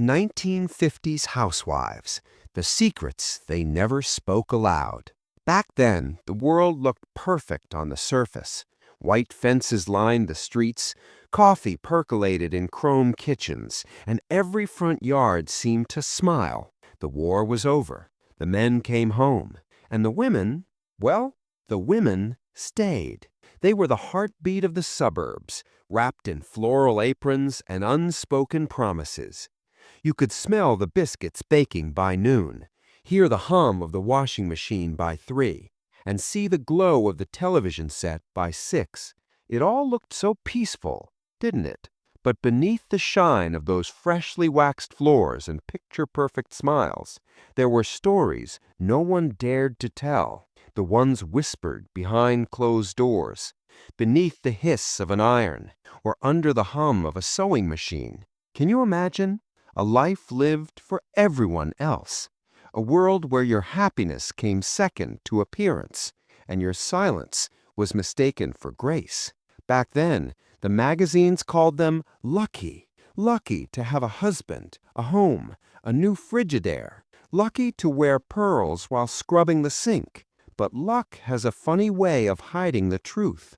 1950s Housewives, the secrets they never spoke aloud. Back then, the world looked perfect on the surface. White fences lined the streets, coffee percolated in chrome kitchens, and every front yard seemed to smile. The war was over. The men came home. And the women, well, the women stayed. They were the heartbeat of the suburbs, wrapped in floral aprons and unspoken promises. You could smell the biscuits baking by noon, hear the hum of the washing machine by 3, and see the glow of the television set by 6. It all looked so peaceful, didn't it? But beneath the shine of those freshly waxed floors and picture-perfect smiles, there were stories no one dared to tell, the ones whispered behind closed doors, beneath the hiss of an iron, or under the hum of a sewing machine. Can you imagine? A life lived for everyone else. A world where your happiness came second to appearance, and your silence was mistaken for grace. Back then, the magazines called them lucky. Lucky to have a husband, a home, a new Frigidaire. Lucky to wear pearls while scrubbing the sink. But luck has a funny way of hiding the truth.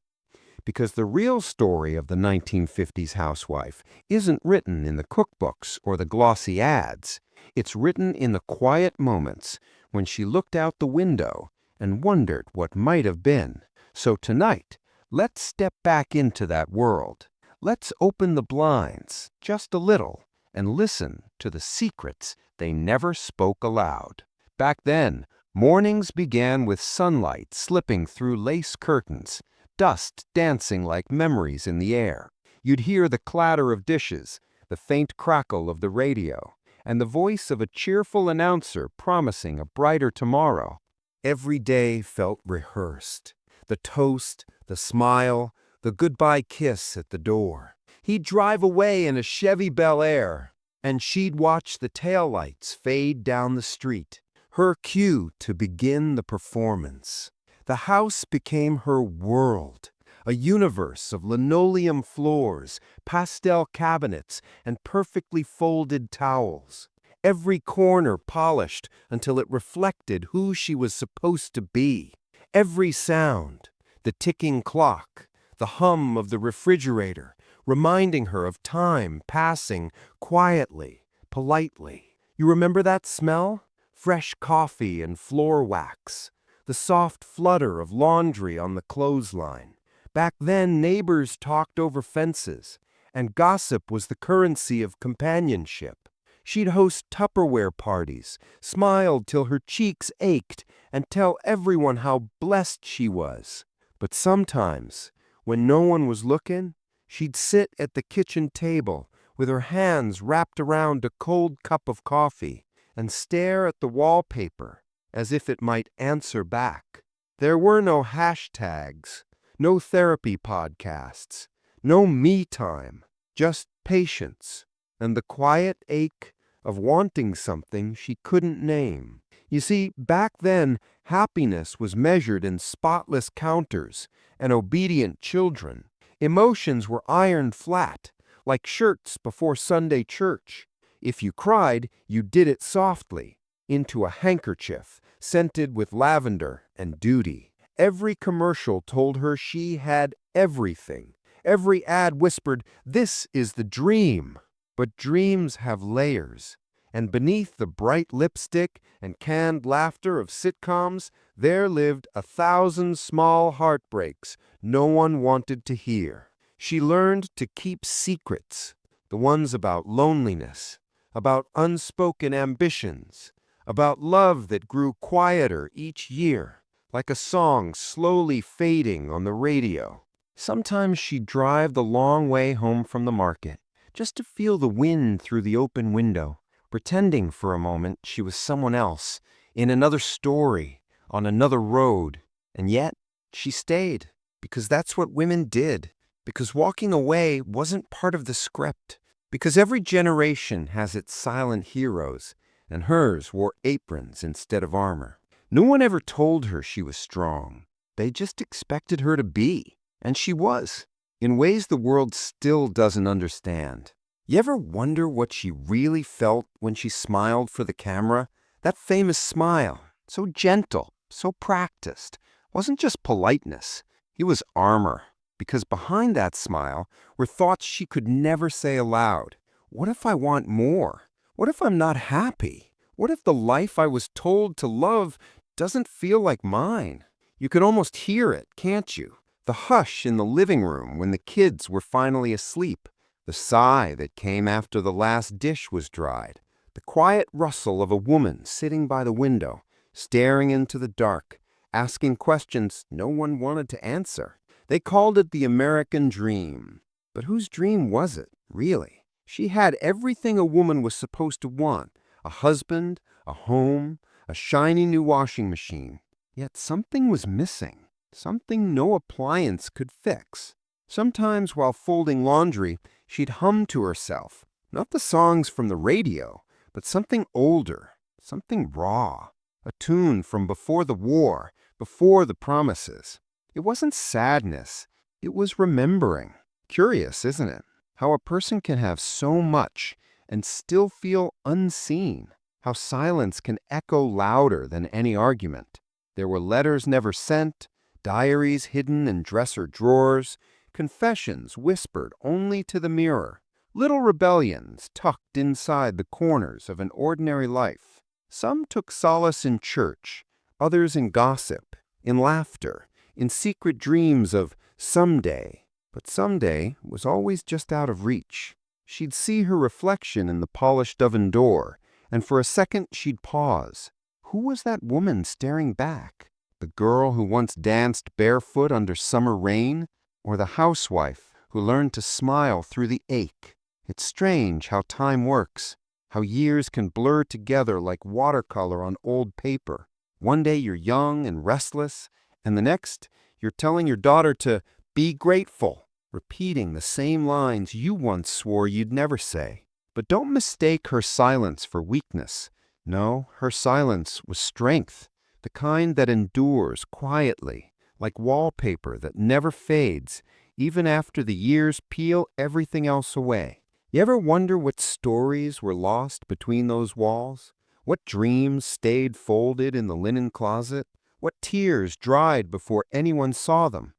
Because the real story of the 1950s housewife isn't written in the cookbooks or the glossy ads. It's written in the quiet moments when she looked out the window and wondered what might have been. So tonight, let's step back into that world. Let's open the blinds just a little and listen to the secrets they never spoke aloud. Back then, mornings began with sunlight slipping through lace curtains, dust dancing like memories in the air. You'd hear the clatter of dishes, the faint crackle of the radio, and the voice of a cheerful announcer promising a brighter tomorrow. Every day felt rehearsed. The toast, the smile, the goodbye kiss at the door. He'd drive away in a Chevy Bel Air, and she'd watch the taillights fade down the street. Her cue to begin the performance. The house became her world, a universe of linoleum floors, pastel cabinets, and perfectly folded towels. Every corner polished until it reflected who she was supposed to be. Every sound, the ticking clock, the hum of the refrigerator, reminding her of time passing quietly, politely. You remember that smell? Fresh coffee and floor wax. The soft flutter of laundry on the clothesline. Back then, neighbors talked over fences, and gossip was the currency of companionship. She'd host Tupperware parties, smiled till her cheeks ached, and tell everyone how blessed she was. But sometimes, when no one was looking, she'd sit at the kitchen table with her hands wrapped around a cold cup of coffee and stare at the wallpaper as if it might answer back. There were no hashtags, no therapy podcasts, no me time, just patience and the quiet ache of wanting something she couldn't name. You see, back then, happiness was measured in spotless counters and obedient children. Emotions were ironed flat, like shirts before Sunday church. If you cried, you did it softly, into a handkerchief, scented with lavender and duty. Every commercial told her she had everything. Every ad whispered, "This is the dream." But dreams have layers, and beneath the bright lipstick and canned laughter of sitcoms, there lived 1,000 small heartbreaks no one wanted to hear. She learned to keep secrets, the ones about loneliness, about unspoken ambitions, about love that grew quieter each year, like a song slowly fading on the radio. Sometimes she'd drive the long way home from the market, just to feel the wind through the open window, pretending for a moment she was someone else, in another story, on another road. And yet, she stayed, because that's what women did, because walking away wasn't part of the script, because every generation has its silent heroes, and hers wore aprons instead of armor. No one ever told her she was strong. They just expected her to be, and she was, in ways the world still doesn't understand. You ever wonder what she really felt when she smiled for the camera? That famous smile, so gentle, so practiced, wasn't just politeness. It was armor, because behind that smile were thoughts she could never say aloud. What if I want more? What if I'm not happy? What if the life I was told to love doesn't feel like mine? You could almost hear it, can't you? The hush in the living room when the kids were finally asleep. The sigh that came after the last dish was dried. The quiet rustle of a woman sitting by the window, staring into the dark, asking questions no one wanted to answer. They called it the American dream. But whose dream was it, really? She had everything a woman was supposed to want: a husband, a home, a shiny new washing machine. Yet something was missing, something no appliance could fix. Sometimes while folding laundry, she'd hum to herself, not the songs from the radio, but something older, something raw, a tune from before the war, before the promises. It wasn't sadness, it was remembering. Curious, isn't it? How a person can have so much and still feel unseen. How silence can echo louder than any argument. There were letters never sent, diaries hidden in dresser drawers, confessions whispered only to the mirror, little rebellions tucked inside the corners of an ordinary life. Some took solace in church, others in gossip, in laughter, in secret dreams of someday. But someday was always just out of reach. She'd see her reflection in the polished oven door, and for a second she'd pause. Who was that woman staring back? The girl who once danced barefoot under summer rain? Or the housewife who learned to smile through the ache? It's strange how time works, how years can blur together like watercolor on old paper. One day you're young and restless, and the next you're telling your daughter to be grateful, repeating the same lines you once swore you'd never say. But don't mistake her silence for weakness. No, her silence was strength, the kind that endures quietly, like wallpaper that never fades, even after the years peel everything else away. You ever wonder what stories were lost between those walls? What dreams stayed folded in the linen closet? What tears dried before anyone saw them?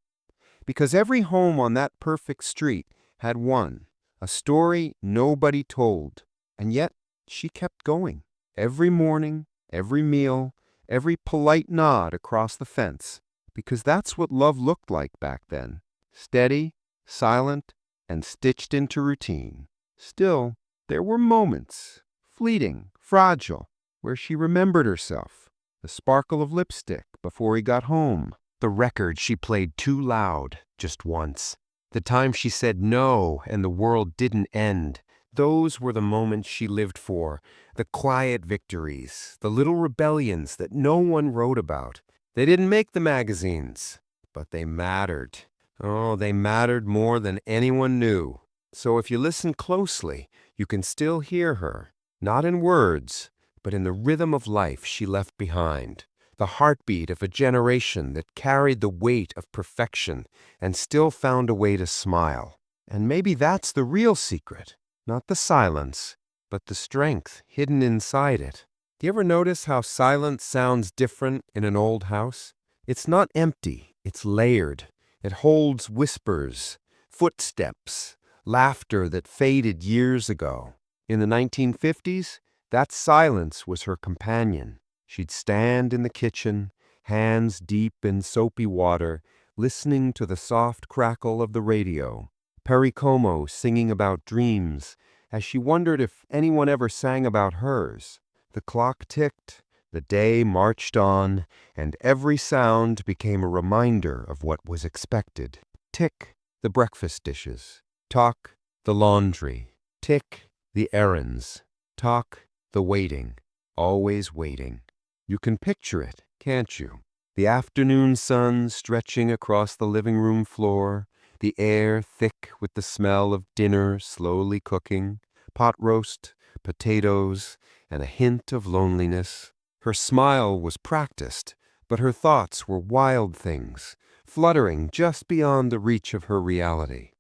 Because every home on that perfect street had one, a story nobody told. And yet she kept going. Every morning, every meal, every polite nod across the fence. Because that's what love looked like back then. Steady, silent, and stitched into routine. Still, there were moments, fleeting, fragile, where she remembered herself. The sparkle of lipstick before he got home. The record she played too loud just once. The time she said no and the world didn't end. Those were the moments she lived for. The quiet victories, the little rebellions that no one wrote about. They didn't make the magazines, but they mattered. Oh, they mattered more than anyone knew. So if you listen closely, you can still hear her, not in words, but in the rhythm of life she left behind. The heartbeat of a generation that carried the weight of perfection and still found a way to smile. And maybe that's the real secret, not the silence, but the strength hidden inside it. Do you ever notice how silence sounds different in an old house? It's not empty, it's layered. It holds whispers, footsteps, laughter that faded years ago. In the 1950s, that silence was her companion. She'd stand in the kitchen, hands deep in soapy water, listening to the soft crackle of the radio, Perry Como singing about dreams, as she wondered if anyone ever sang about hers. The clock ticked, the day marched on, and every sound became a reminder of what was expected. Tick, the breakfast dishes. Talk, the laundry. Tick, the errands. Talk, the waiting. Always waiting. You can picture it, can't you? The afternoon sun stretching across the living room floor, the air thick with the smell of dinner slowly cooking, pot roast, potatoes, and a hint of loneliness. Her smile was practiced, but her thoughts were wild things, fluttering just beyond the reach of her reality.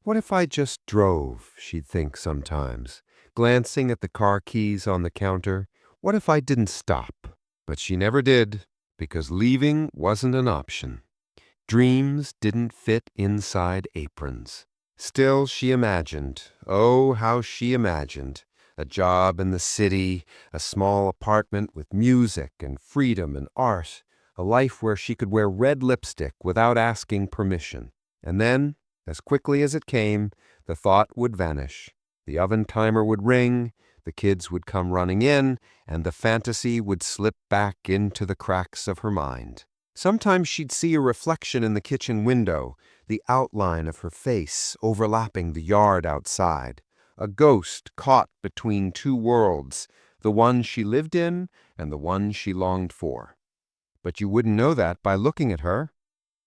What if I just drove, she'd think sometimes, glancing at the car keys on the counter. What if I didn't stop? But she never did, because leaving wasn't an option. Dreams didn't fit inside aprons. Still, she imagined, oh, how she imagined, a job in the city, a small apartment with music and freedom and art, a life where she could wear red lipstick without asking permission. And then, as quickly as it came, the thought would vanish. The oven timer would ring, the kids would come running in, and the fantasy would slip back into the cracks of her mind. Sometimes she'd see a reflection in the kitchen window, the outline of her face overlapping the yard outside, a ghost caught between two worlds, the one she lived in and the one she longed for. But you wouldn't know that by looking at her.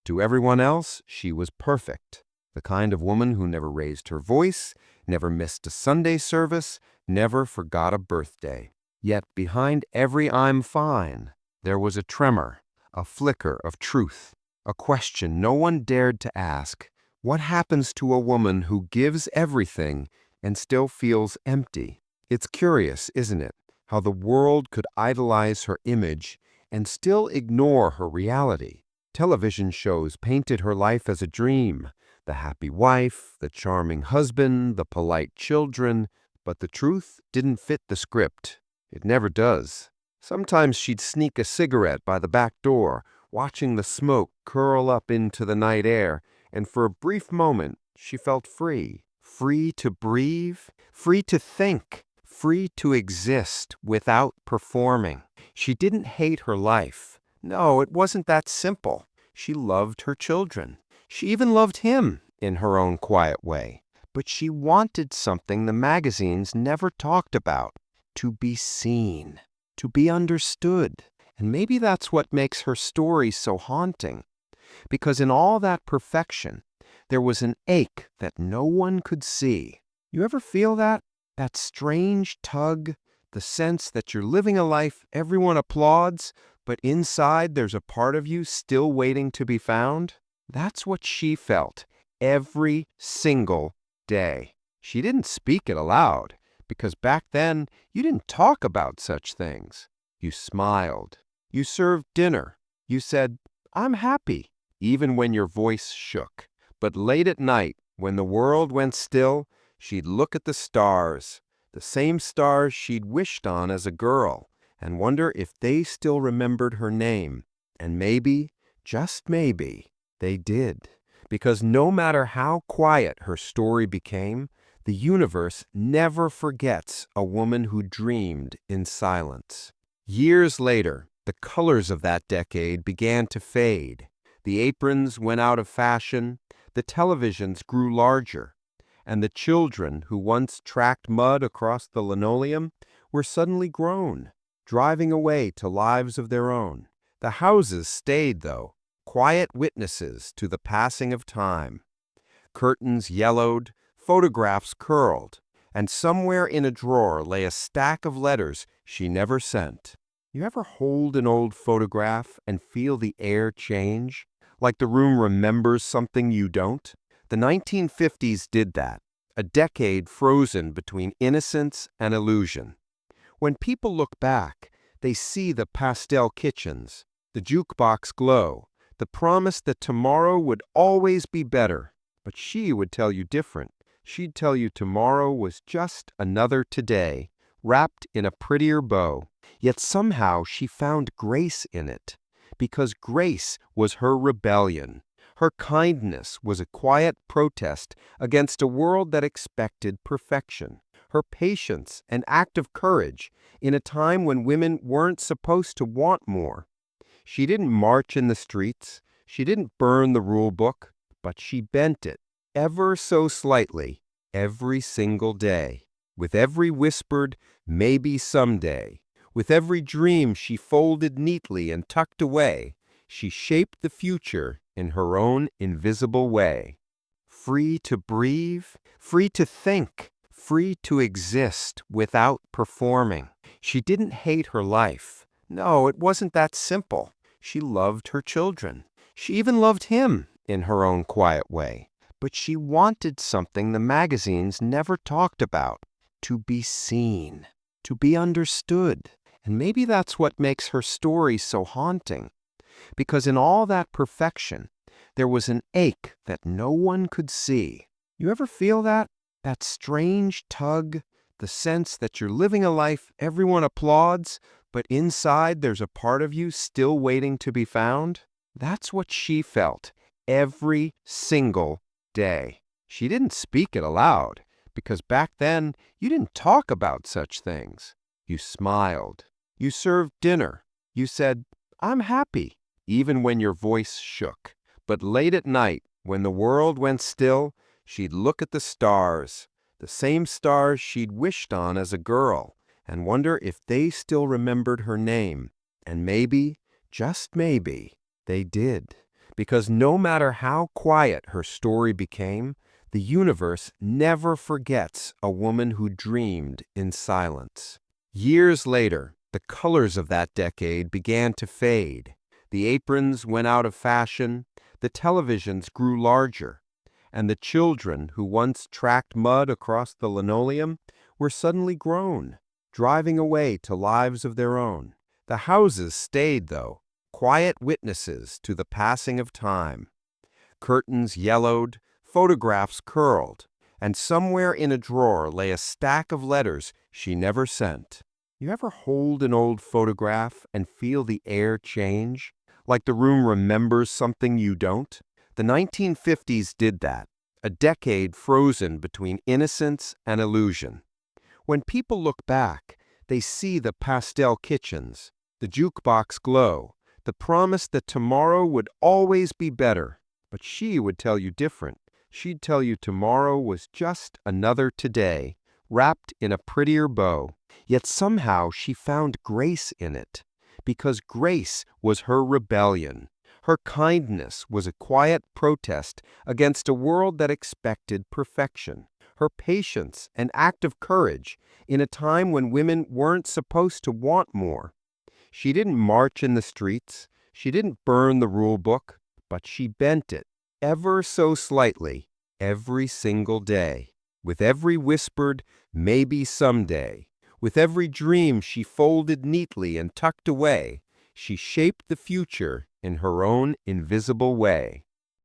To everyone else, she was perfect, the kind of woman who never raised her voice, never missed a Sunday service, never forgot a birthday. Yet behind every "I'm fine," there was a tremor, a flicker of truth, a question no one dared to ask. What happens to a woman who gives everything and still feels empty? It's curious, isn't it, how the world could idolize her image and still ignore her reality. Television shows painted her life as a dream, the happy wife, the charming husband, the polite children, but the truth didn't fit the script. It never does. Sometimes she'd sneak a cigarette by the back door, watching the smoke curl up into the night air, and for a brief moment she felt free. Free to breathe, free to think, free to exist without performing. She didn't hate her life. No, it wasn't that simple. She loved her children. She even loved him in her own quiet way. But she wanted something the magazines never talked about: to be seen, to be understood. And maybe that's what makes her story so haunting. Because in all that perfection, there was an ache that no one could see. You ever feel that? That strange tug, the sense that you're living a life everyone applauds, but inside there's a part of you still waiting to be found? That's what she felt every single day. She didn't speak it aloud, because back then you didn't talk about such things. You smiled. You served dinner. You said, "I'm happy," even when your voice shook. But late at night, when the world went still, she'd look at the stars, the same stars she'd wished on as a girl, and wonder if they still remembered her name. And maybe, just maybe, they did. Because no matter how quiet her story became, the universe never forgets a woman who dreamed in silence. Years later, the colors of that decade began to fade. The aprons went out of fashion, the televisions grew larger, and the children who once tracked mud across the linoleum were suddenly grown, driving away to lives of their own. The houses stayed, though, quiet witnesses to the passing of time. Curtains yellowed, photographs curled, and somewhere in a drawer lay a stack of letters she never sent. You ever hold an old photograph and feel the air change, like the room remembers something you don't? The 1950s did that, a decade frozen between innocence and illusion. When people look back, they see the pastel kitchens, the jukebox glow, the promise that tomorrow would always be better. But she would tell you different. She'd tell you tomorrow was just another today, wrapped in a prettier bow. Yet somehow she found grace in it, because grace was her rebellion. Her kindness was a quiet protest against a world that expected perfection. Her patience an act of courage in a time when women weren't supposed to want more. She didn't march in the streets. She didn't burn the rule book, but she bent it ever so slightly every single day. With every whispered, "maybe someday," with every dream she folded neatly and tucked away, she shaped the future in her own invisible way. Free to breathe, free to think, free to exist without performing. She didn't hate her life. No, it wasn't that simple. She loved her children. She even loved him in her own quiet way. But she wanted something the magazines never talked about: to be seen, to be understood. And maybe that's what makes her story so haunting, because in all that perfection, there was an ache that no one could see. You ever feel that? That strange tug, the sense that you're living a life everyone applauds, but inside there's a part of you still waiting to be found? That's what she felt every single day. She didn't speak it aloud, because back then you didn't talk about such things. You smiled. You served dinner. You said, "I'm happy," even when your voice shook. But late at night, when the world went still, she'd look at the stars, the same stars she'd wished on as a girl, and wonder if they still remembered her name. And maybe, just maybe, they did. Because no matter how quiet her story became, the universe never forgets a woman who dreamed in silence. Years later, the colors of that decade began to fade. The aprons went out of fashion, the televisions grew larger, and the children who once tracked mud across the linoleum were suddenly grown, driving away to lives of their own. The houses stayed, though, quiet witnesses to the passing of time. Curtains yellowed, photographs curled, and somewhere in a drawer lay a stack of letters she never sent. You ever hold an old photograph and feel the air change? Like the room remembers something you don't? The 1950s did that, a decade frozen between innocence and illusion. When people look back, they see the pastel kitchens, the jukebox glow, the promise that tomorrow would always be better. But she would tell you different. She'd tell you tomorrow was just another today, wrapped in a prettier bow. Yet somehow she found grace in it, because grace was her rebellion. Her kindness was a quiet protest against a world that expected perfection. Her patience an act of courage in a time when women weren't supposed to want more. She didn't march in the streets. She didn't burn the rule book, but she bent it ever so slightly every single day. With every whispered, "maybe someday," with every dream she folded neatly and tucked away, she shaped the future in her own invisible way.